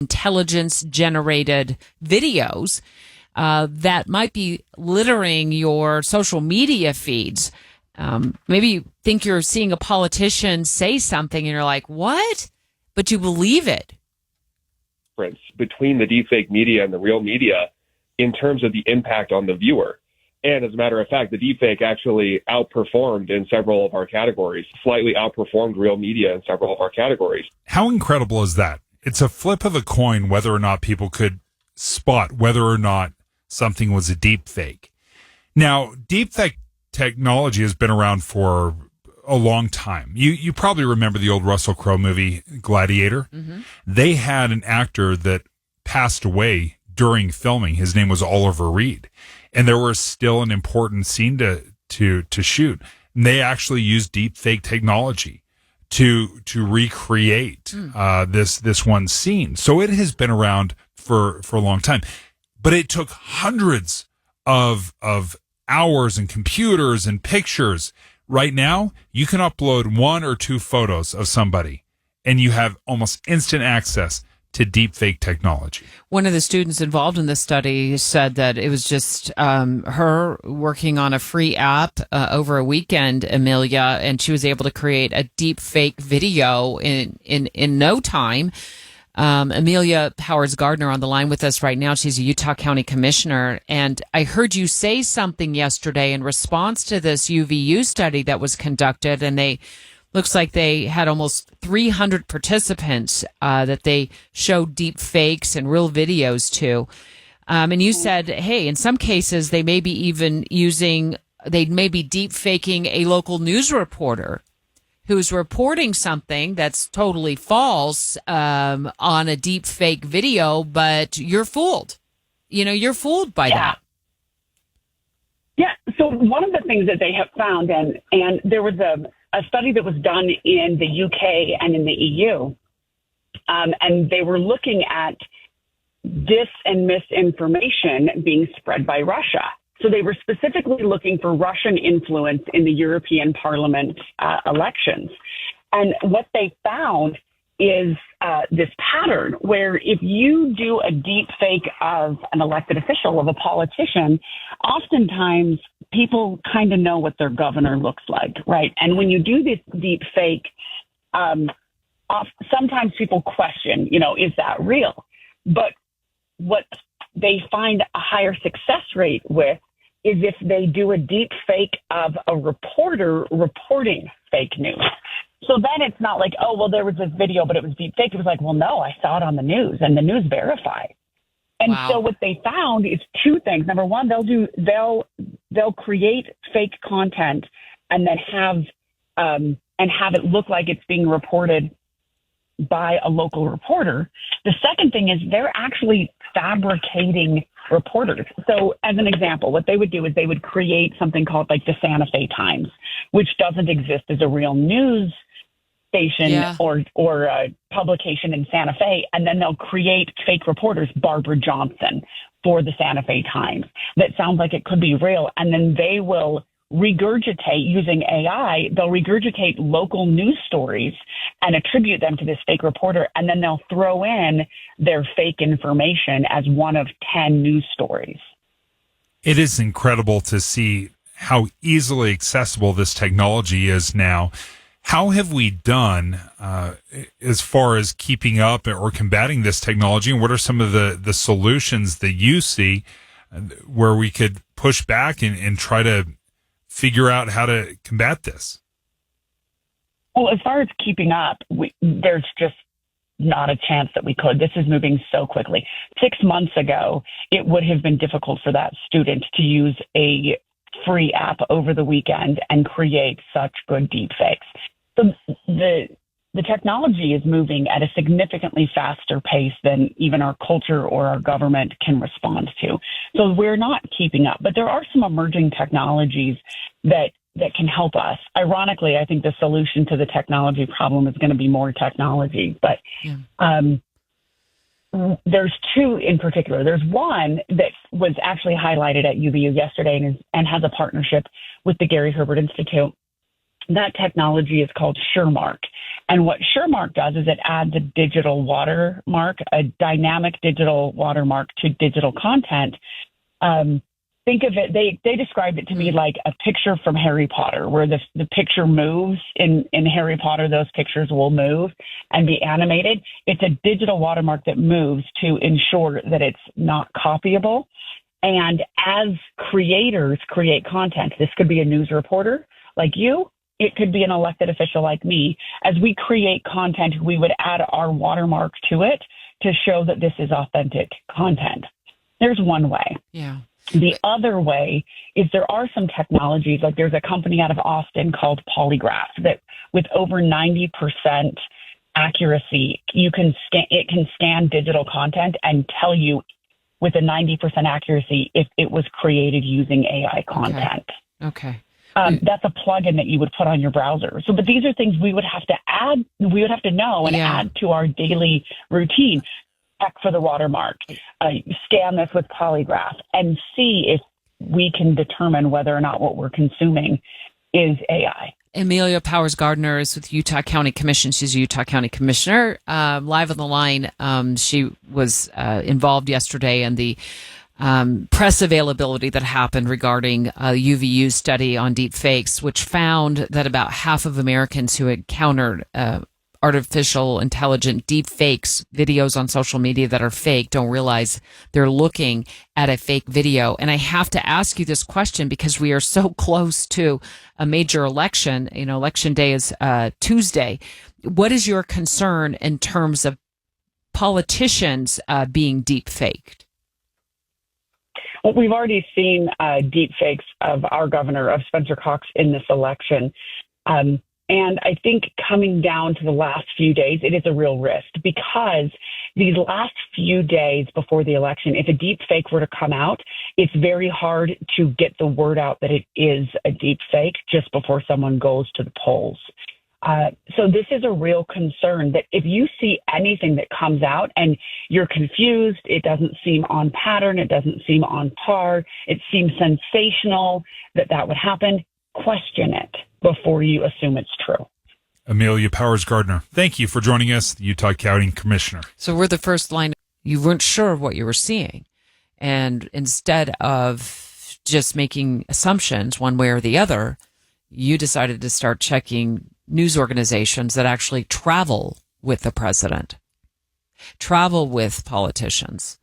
intelligence-generated videos that might be littering your social media feeds. Maybe you think you're seeing a politician say something and you're like, what? But you believe it. Between the deepfake media and the real media in terms of the impact on the viewer. And as a matter of fact, the deepfake actually outperformed in several of our categories, slightly outperformed real media in several of our categories. How incredible is that? It's a flip of a coin whether or not people could spot whether or not something was a deepfake. Now, deepfake technology has been around for a long time. You probably remember the old Russell Crowe movie, Gladiator. Mm-hmm. They had an actor that passed away during filming. His name was Oliver Reed. And there was still an important scene to shoot. And they actually used deepfake technology to recreate this one scene. So it has been around for a long time. But it took hundreds of hours and computers and pictures. Right now, you can upload 1 or 2 photos of somebody, and you have almost instant access to deepfake technology. One of the students involved in this study said that it was just her working on a free app over a weekend, Amelia, and she was able to create a deepfake video in no time. Amelia Powers-Gardner on the line with us right now. She's a Utah County Commissioner. And I heard you say something yesterday in response to this UVU study that was conducted, and looks like they had almost 300 participants that they showed deep fakes and real videos to. And you said, hey, in some cases, they may be deep faking a local news reporter who's reporting something that's totally false on a deep fake video, but you're fooled. You're fooled by that. Yeah. So one of the things that they have found, and there was a study that was done in the UK and in the EU, and they were looking at dis and misinformation being spread by Russia. So they were specifically looking for Russian influence in the European Parliament elections. And what they found is this pattern where if you do a deep fake of an elected official, of a politician, oftentimes people kind of know what their governor looks like, right? And when you do this deep fake, sometimes people question, is that real? But what they find a higher success rate with is if they do a deep fake of a reporter reporting fake news. So then it's not like, oh, well, there was this video, but it was deep fake. It was like, well, no, I saw it on the news and the news verified. And wow. So what they found is 2 things. Number one, they'll create fake content and then have it look like it's being reported by a local reporter. The second thing is they're actually fabricating reporters. So as an example, what they would do is they would create something called like the Santa Fe Times, which doesn't exist as a real news station or a publication in Santa Fe. And then they'll create fake reporters, Barbara Johnson, for the Santa Fe Times. That sounds like it could be real. And then they will regurgitate, using AI, they'll regurgitate local news stories and attribute them to this fake reporter, and then they'll throw in their fake information as one of 10 news stories. It is incredible to see how easily accessible this technology is now. How have we done as far as keeping up or combating this technology, and what are some of the solutions that you see where we could push back and try to figure out how to combat this? Well, as far as keeping up, there's just not a chance that we could. This is moving so quickly. 6 months ago, it would have been difficult for that student to use a free app over the weekend and create such good deepfakes. So the technology is moving at a significantly faster pace than even our culture or our government can respond to. So we're not keeping up. But there are some emerging technologies that can help us. Ironically, I think the solution to the technology problem is going to be more technology. But there's 2 in particular. There's one that was actually highlighted at UVU yesterday and has a partnership with the Gary Herbert Institute. That technology is called SureMark, And what SureMark does is it adds a digital watermark, a dynamic digital watermark to digital content. Think of it, they described it to me like a picture from Harry Potter, where the picture moves. In Harry Potter, those pictures will move and be animated. It's a digital watermark that moves to ensure that it's not copyable. And as creators create content, this could be a news reporter like you, it could be an elected official like me. As we create content, we would add our watermark to it to show that this is authentic content. There's one way. Yeah. The other way is there are some technologies, like there's a company out of Austin called Polygraph that with over 90% accuracy, it can scan digital content and tell you with a 90% accuracy if it was created using AI content. Okay. That's a plugin that you would put on your browser. So, but these are things we would have to add, we would have to know and add to our daily routine. Check for the watermark, scan this with Polygraph, and see if we can determine whether or not what we're consuming is AI. Amelia Powers Gardner is with Utah County Commission. She's a Utah County Commissioner. Live on the line, she was involved yesterday in the press availability that happened regarding a UVU study on deep fakes, which found that about half of Americans who encountered artificial intelligent deep fakes videos on social media that are fake don't realize they're looking at a fake video. And I have to ask you this question because we are so close to a major election. You know, election day is Tuesday. What is your concern in terms of politicians being deep faked? Well, we've already seen deep fakes of our governor, of Spencer Cox, in this election. And I think coming down to the last few days, it is a real risk because these last few days before the election, if a deep fake were to come out, it's very hard to get the word out that it is a deep fake just before someone goes to the polls. So this is a real concern that if you see anything that comes out and you're confused, it doesn't seem on pattern, it doesn't seem on par, it seems sensational that would happen, question it before you assume it's true. Amelia Powers Gardner, thank you for joining us, the Utah County Commissioner. So we're the first line. You weren't sure of what you were seeing. And instead of just making assumptions one way or the other, you decided to start checking news organizations that actually travel with the president, travel with politicians,